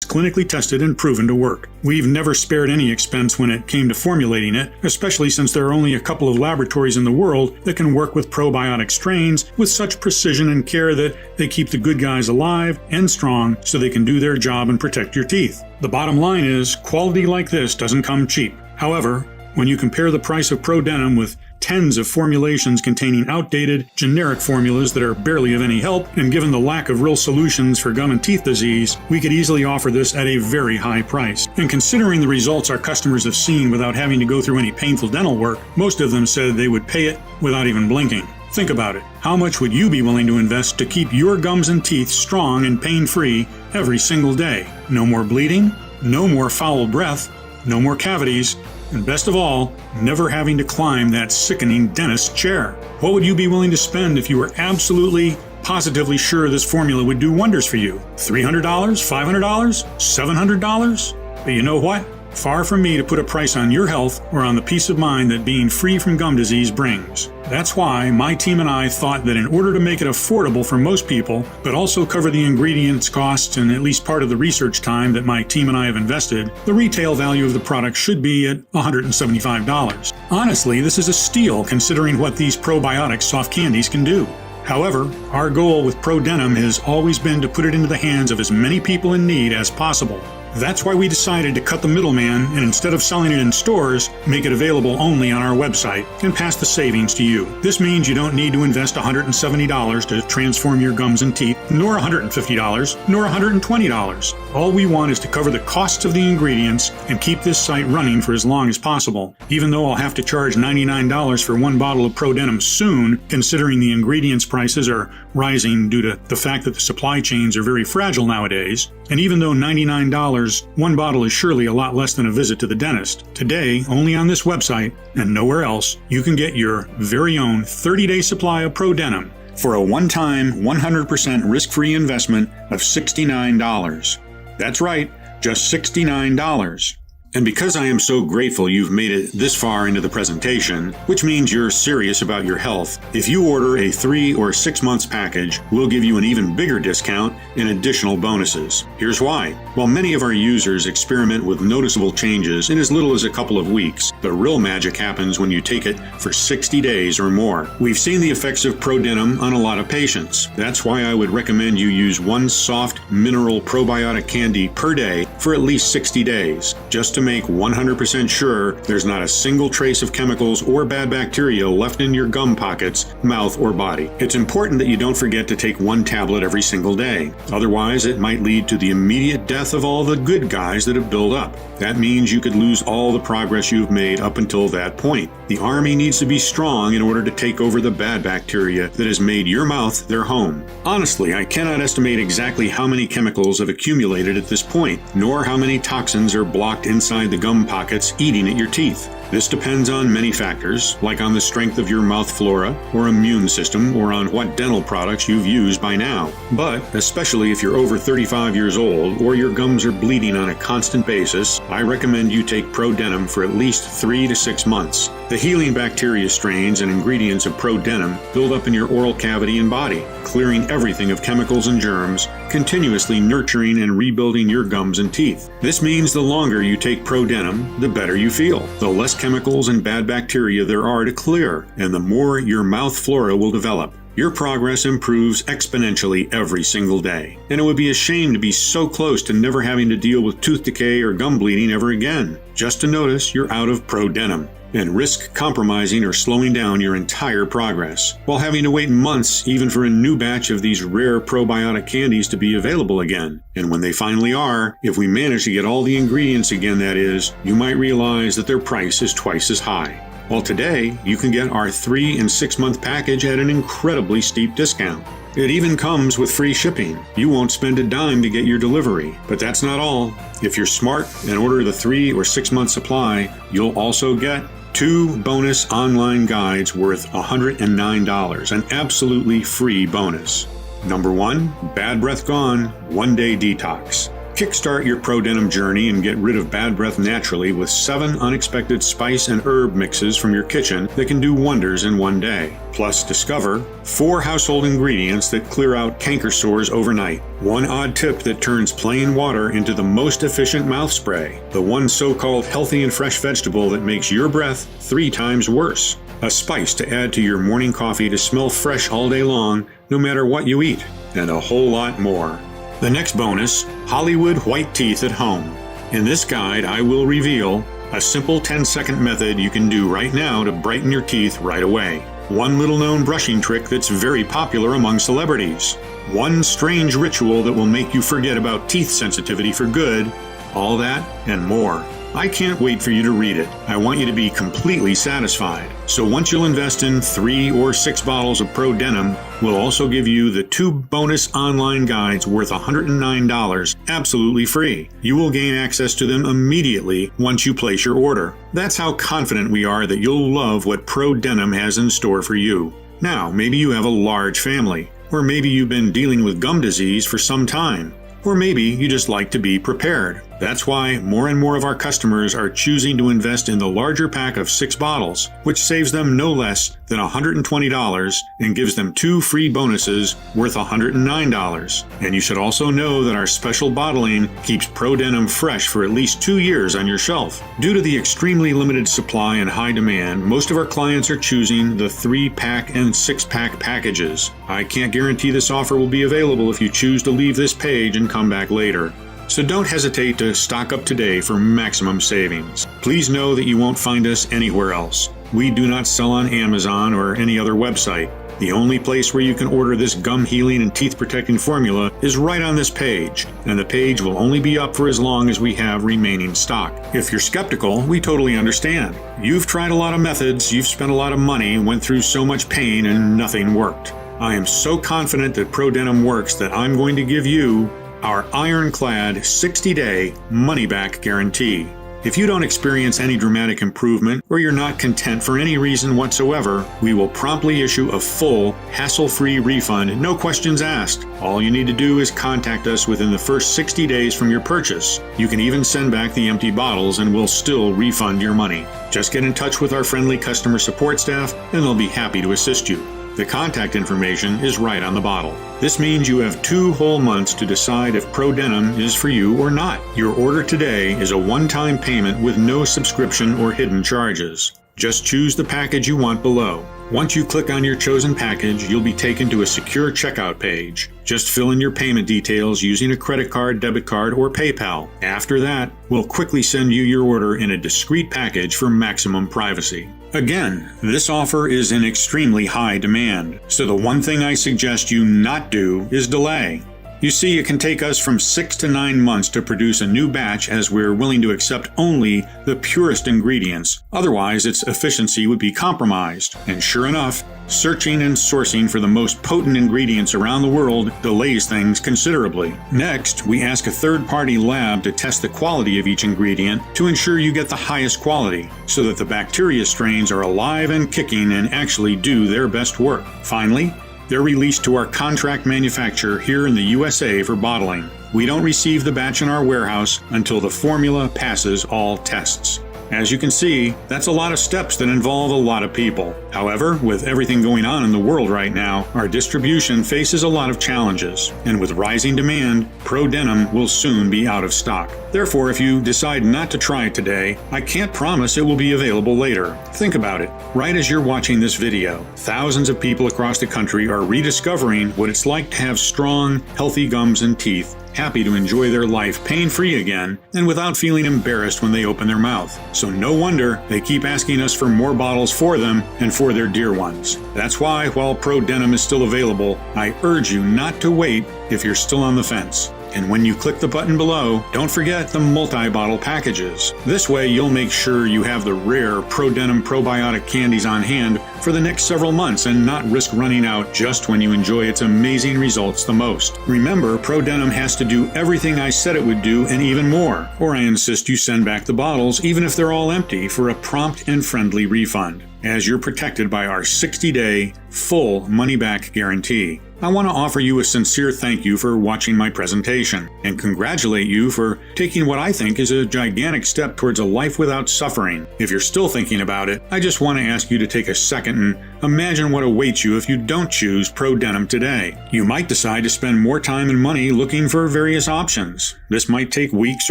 Clinically tested and proven to work. We've never spared any expense when it came to formulating it, especially since there are only a couple of laboratories in the world that can work with probiotic strains with such precision and care that they keep the good guys alive and strong so they can do their job and protect your teeth. The bottom line is, quality like this doesn't come cheap. However, when you compare the price of ProDentim with tens of formulations containing outdated, generic formulas that are barely of any help, and given the lack of real solutions for gum and teeth disease, we could easily offer this at a very high price. And considering the results our customers have seen without having to go through any painful dental work, most of them said they would pay it without even blinking. Think about it. How much would you be willing to invest to keep your gums and teeth strong and pain-free every single day? No more bleeding, no more foul breath, no more cavities, and best of all, never having to climb that sickening dentist chair. What would you be willing to spend if you were absolutely, positively sure this formula would do wonders for you? $300? $500? $700? But you know what? Far from me to put a price on your health or on the peace of mind that being free from gum disease brings. That's why my team and I thought that in order to make it affordable for most people, but also cover the ingredients costs and at least part of the research time that my team and I have invested, the retail value of the product should be at $175. Honestly, this is a steal considering what these probiotic soft candies can do. However, our goal with ProDentim has always been to put it into the hands of as many people in need as possible. That's why we decided to cut the middleman and instead of selling it in stores, make it available only on our website and pass the savings to you. This means you don't need to invest $170 to transform your gums and teeth, nor $150, nor $120. All we want is to cover the costs of the ingredients and keep this site running for as long as possible. Even though I'll have to charge $99 for one bottle of ProDentim soon, considering the ingredients prices are rising due to the fact that the supply chains are very fragile nowadays. And even though $99, one bottle is surely a lot less than a visit to the dentist, today, only on this website and nowhere else, you can get your very own 30-day supply of ProDentim for a one-time, 100% risk-free investment of $69. That's right, just $69. And because I am so grateful you've made it this far into the presentation, which means you're serious about your health, if you order a 3 or 6 months package, we'll give you an even bigger discount and additional bonuses. Here's why. While many of our users experiment with noticeable changes in as little as a couple of weeks, the real magic happens when you take it for 60 days or more. We've seen the effects of ProDentim on a lot of patients. That's why I would recommend you use one soft mineral probiotic candy per day for at least 60 days, just to make 100% sure there's not a single trace of chemicals or bad bacteria left in your gum pockets, mouth, or body. It's important that you don't forget to take one tablet every single day. Otherwise, it might lead to the immediate death of all the good guys that have built up. That means you could lose all the progress you've made up until that point. The army needs to be strong in order to take over the bad bacteria that has made your mouth their home. Honestly, I cannot estimate exactly how many chemicals have accumulated at this point, nor how many toxins are blocked inside the gum pockets eating at your teeth. This depends on many factors, like on the strength of your mouth flora or immune system, or on what dental products you've used by now. But, especially if you're over 35 years old or your gums are bleeding on a constant basis, I recommend you take ProDentim for at least 3 to 6 months. The healing bacteria strains and ingredients of ProDentim build up in your oral cavity and body, clearing everything of chemicals and germs, continuously nurturing and rebuilding your gums and teeth. This means the longer you take ProDentim, the better you feel, the less chemicals and bad bacteria there are to clear, and the more your mouth flora will develop. Your progress improves exponentially every single day, and it would be a shame to be so close to never having to deal with tooth decay or gum bleeding ever again, just to notice you're out of ProDentim, and risk compromising or slowing down your entire progress, while having to wait months even for a new batch of these rare probiotic candies to be available again. And when they finally are, if we manage to get all the ingredients again, that is, you might realize that their price is twice as high. Well, today, you can get our 3 and 6 month package at an incredibly steep discount. It even comes with free shipping. You won't spend a dime to get your delivery. But that's not all. If you're smart and order the 3 or 6 month supply, you'll also get 2 bonus online guides worth $109, an absolutely free bonus. Number 1, Bad Breath Gone, 1-day detox. Kickstart your ProDentim journey and get rid of bad breath naturally with 7 unexpected spice and herb mixes from your kitchen that can do wonders in 1 day. Plus, discover 4 household ingredients that clear out canker sores overnight. 1 odd tip that turns plain water into the most efficient mouth spray. The 1 so-called healthy and fresh vegetable that makes your breath 3 times worse. A spice to add to your morning coffee to smell fresh all day long, no matter what you eat. And a whole lot more. The next bonus, Hollywood White Teeth at Home. In this guide, I will reveal a simple 10-second method you can do right now to brighten your teeth right away. One little-known brushing trick that's very popular among celebrities. One strange ritual that will make you forget about teeth sensitivity for good. All that and more. I can't wait for you to read it. I want you to be completely satisfied. So once you'll invest in 3 or 6 bottles of ProDenim, we'll also give you the 2 bonus online guides worth $109 absolutely free. You will gain access to them immediately once you place your order. That's how confident we are that you'll love what ProDenim has in store for you. Now, maybe you have a large family, or maybe you've been dealing with gum disease for some time. Or maybe you just like to be prepared. That's why more and more of our customers are choosing to invest in the larger pack of 6 bottles, which saves them no less than $120 and gives them 2 free bonuses worth $109. And you should also know that our special bottling keeps ProDenim fresh for at least 2 years on your shelf. Due to the extremely limited supply and high demand, most of our clients are choosing the 3-pack and 6-pack packages. I can't guarantee this offer will be available if you choose to leave this page and come back later. So don't hesitate to stock up today for maximum savings. Please know that you won't find us anywhere else. We do not sell on Amazon or any other website. The only place where you can order this gum healing and teeth protecting formula is right on this page, and the page will only be up for as long as we have remaining stock. If you're skeptical, we totally understand. You've tried a lot of methods, you've spent a lot of money, went through so much pain, and nothing worked. I am so confident that ProDenim works that I'm going to give you our ironclad 60-day money-back guarantee. If you don't experience any dramatic improvement or you're not content for any reason whatsoever, we will promptly issue a full, hassle-free refund, no questions asked. All you need to do is contact us within the first 60 days from your purchase. You can even send back the empty bottles and we'll still refund your money. Just get in touch with our friendly customer support staff and they'll be happy to assist you. The contact information is right on the bottle. This means you have 2 whole months to decide if ProDenim is for you or not. Your order today is a one-time payment with no subscription or hidden charges. Just choose the package you want below. Once you click on your chosen package, you'll be taken to a secure checkout page. Just fill in your payment details using a credit card, debit card, or PayPal. After that, we'll quickly send you your order in a discreet package for maximum privacy. Again, this offer is in extremely high demand, so the one thing I suggest you not do is delay. You see, it can take us from 6 to 9 months to produce a new batch as we're willing to accept only the purest ingredients. Otherwise, its efficiency would be compromised. And sure enough, searching and sourcing for the most potent ingredients around the world delays things considerably. Next, we ask a third-party lab to test the quality of each ingredient to ensure you get the highest quality, so that the bacteria strains are alive and kicking and actually do their best work. Finally, they're released to our contract manufacturer here in the USA for bottling. We don't receive the batch in our warehouse until the formula passes all tests. As you can see, that's a lot of steps that involve a lot of people. However, with everything going on in the world right now, our distribution faces a lot of challenges. And with rising demand, ProDenim will soon be out of stock. Therefore, if you decide not to try it today, I can't promise it will be available later. Think about it. Right as you're watching this video, thousands of people across the country are rediscovering what it's like to have strong, healthy gums and teeth, happy to enjoy their life pain-free again, and without feeling embarrassed when they open their mouth. So no wonder they keep asking us for more bottles for them and for their dear ones. That's why, while ProDenim is still available, I urge you not to wait if you're still on the fence. And when you click the button below, don't forget the multi-bottle packages. This way you'll make sure you have the rare ProDenim probiotic candies on hand for the next several months and not risk running out just when you enjoy its amazing results the most. Remember, ProDenim has to do everything I said it would do and even more, or I insist you send back the bottles even if they're all empty for a prompt and friendly refund, as you're protected by our 60-day full money-back guarantee. I want to offer you a sincere thank you for watching my presentation and congratulate you for taking what I think is a gigantic step towards a life without suffering. If you're still thinking about it, I just want to ask you to take a second and imagine what awaits you if you don't choose ProDenim today. You might decide to spend more time and money looking for various options. This might take weeks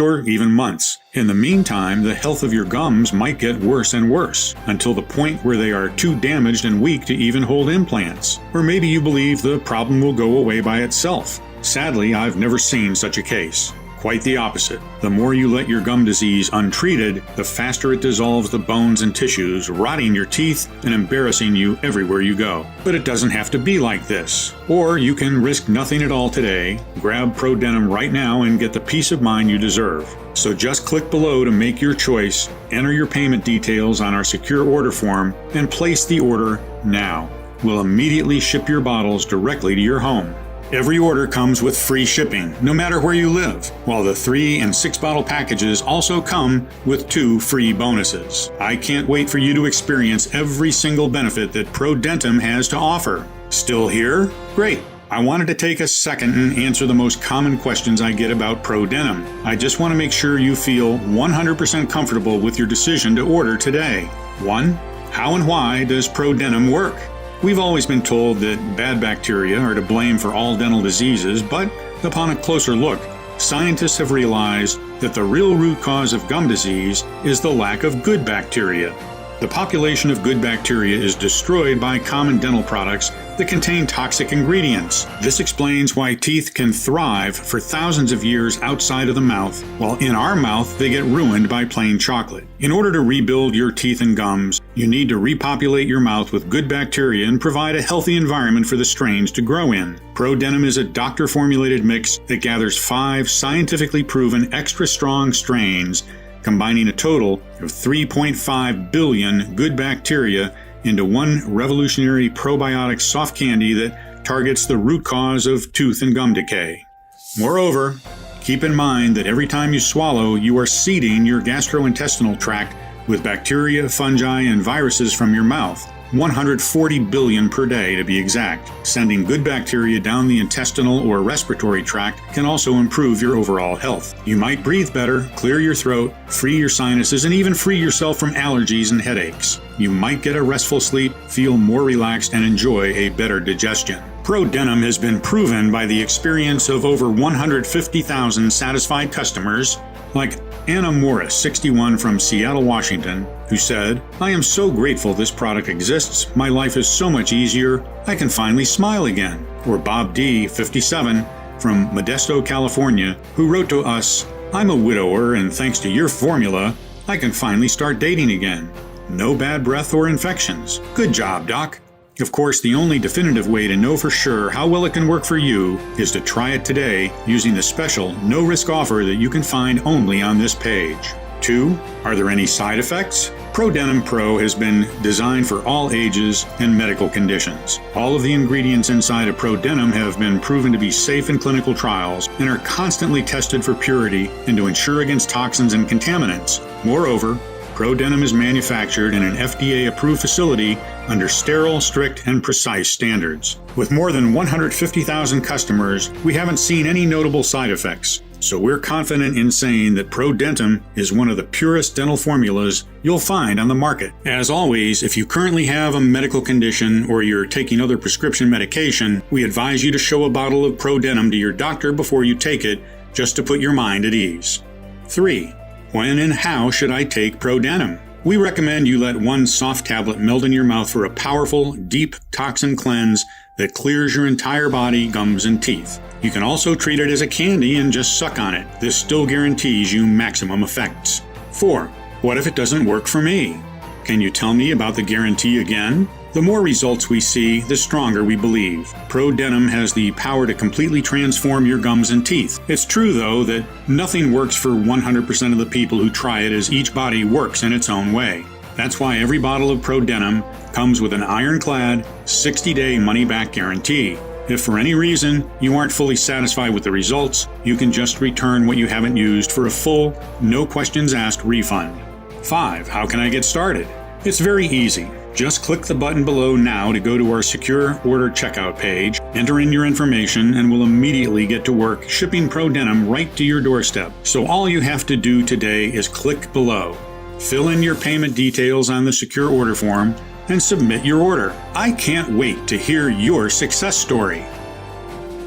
or even months. In the meantime, the health of your gums might get worse and worse, until the point where they are too damaged and weak to even hold implants. Or maybe you believe the problem will go away by itself. Sadly, I've never seen such a case. Quite the opposite. The more you let your gum disease untreated, the faster it dissolves the bones and tissues, rotting your teeth and embarrassing you everywhere you go. But it doesn't have to be like this. Or you can risk nothing at all today, grab ProDentim right now and get the peace of mind you deserve. So just click below to make your choice, enter your payment details on our secure order form, and place the order now. We'll immediately ship your bottles directly to your home. Every order comes with free shipping, no matter where you live, while the 3 and 6 bottle packages also come with 2 free bonuses. I can't wait for you to experience every single benefit that ProDentim has to offer. Still here? Great! I wanted to take a second and answer the most common questions I get about ProDentim. I just want to make sure you feel 100% comfortable with your decision to order today. 1. How and why does ProDentim work? We've always been told that bad bacteria are to blame for all dental diseases, but upon a closer look, scientists have realized that the real root cause of gum disease is the lack of good bacteria. The population of good bacteria is destroyed by common dental products that contain toxic ingredients. This explains why teeth can thrive for thousands of years outside of the mouth, while in our mouth they get ruined by plain chocolate. In order to rebuild your teeth and gums, you need to repopulate your mouth with good bacteria and provide a healthy environment for the strains to grow in. ProDentim is a doctor-formulated mix that gathers 5 scientifically proven extra strong strains, combining a total of 3.5 billion good bacteria into one revolutionary probiotic soft candy that targets the root cause of tooth and gum decay. Moreover, keep in mind that every time you swallow, you are seeding your gastrointestinal tract with bacteria, fungi, and viruses from your mouth. 140 billion per day to be exact. Sending good bacteria down the intestinal or respiratory tract can also improve your overall health. You might breathe better, clear your throat, free your sinuses, and even free yourself from allergies and headaches. You might get a restful sleep, feel more relaxed, and enjoy a better digestion. ProDentim has been proven by the experience of over 150,000 satisfied customers, like Anna Morris, 61, from Seattle, Washington, who said, "I am so grateful this product exists. My life is so much easier. I can finally smile again." Or Bob D., 57, from Modesto, California, who wrote to us, "I'm a widower, and thanks to your formula, I can finally start dating again. No bad breath or infections. Good job, Doc." Of course, the only definitive way to know for sure how well it can work for you is to try it today using the special no-risk offer that you can find only on this page. 2. Are there any side effects? ProDentim Pro has been designed for all ages and medical conditions. All of the ingredients inside of ProDentim have been proven to be safe in clinical trials and are constantly tested for purity and to ensure against toxins and contaminants. Moreover, ProDentim is manufactured in an FDA-approved facility under sterile, strict, and precise standards. With more than 150,000 customers, we haven't seen any notable side effects, so we're confident in saying that ProDentim is one of the purest dental formulas you'll find on the market. As always, if you currently have a medical condition or you're taking other prescription medication, we advise you to show a bottle of ProDentim to your doctor before you take it, just to put your mind at ease. 3. When and how should I take ProDentim? We recommend you let one soft tablet melt in your mouth for a powerful, deep toxin cleanse that clears your entire body, gums, and teeth. You can also treat it as a candy and just suck on it. This still guarantees you maximum effects. 4. What if it doesn't work for me? Can you tell me about the guarantee again? The more results we see, the stronger we believe. ProDentim has the power to completely transform your gums and teeth. It's true, though, that nothing works for 100% of the people who try it, as each body works in its own way. That's why every bottle of ProDentim comes with an ironclad 60-day money-back guarantee. If for any reason you aren't fully satisfied with the results, you can just return what you haven't used for a full, no questions asked refund. 5. How can I get started? It's very easy. Just click the button below now to go to our secure order checkout page, enter in your information, and we'll immediately get to work shipping ProDentim right to your doorstep. So all you have to do today is click below, fill in your payment details on the secure order form, and submit your order. I can't wait to hear your success story.